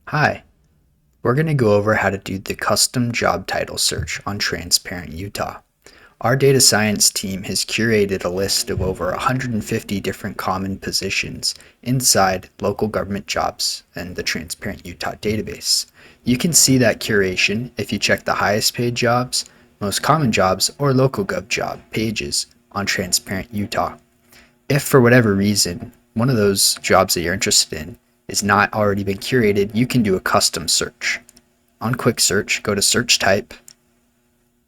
Hi, we're going to go over how to do the custom job title search on Transparent Utah. Our data science team has curated a list of over 150 different common positions inside local government jobs and the Transparent Utah database. You can see that curation if you check the highest paid jobs, most common jobs, or local gov job pages on Transparent Utah. If for whatever reason one of those jobs that you're interested in is not already been curated, you can do a custom search. On quick search, go to search type,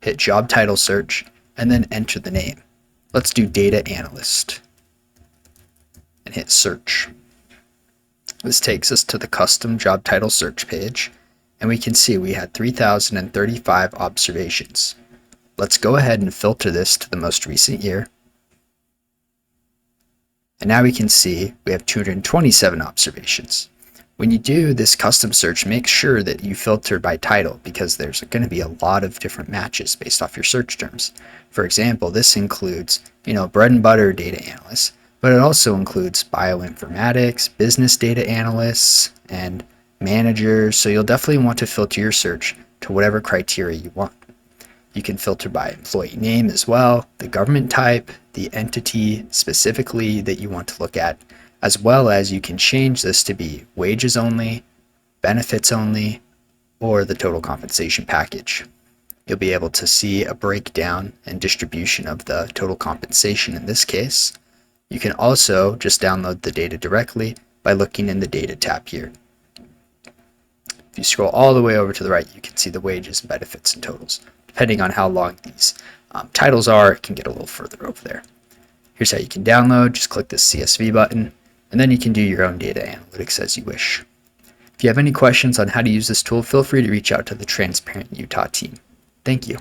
hit job title search, and then enter the name. Let's do data analyst and hit search. This takes us to the custom job title search page, and we can see we had 3,035 observations. Let's go ahead and filter this to the most recent year. And now we can see we have 227 observations. When you do this custom search, make sure that you filter by title because there's going to be a lot of different matches based off your search terms. For example, this includes, bread and butter data analysts, but it also includes bioinformatics, business data analysts, and managers. So you'll definitely want to filter your search to whatever criteria you want. You can filter by employee name as well, the government type, the entity specifically that you want to look at, as well as you can change this to be wages only, benefits only, or the total compensation package. You'll be able to see a breakdown and distribution of the total compensation in this case. You can also just download the data directly by looking in the data tab here. If you scroll all the way over to the right, you can see the wages, benefits, and totals. Depending on how long these titles are, it can get a little further over there. Here's how you can download. Just click this CSV button, and then you can do your own data analytics as you wish. If you have any questions on how to use this tool, feel free to reach out to the Transparent Utah team. Thank you.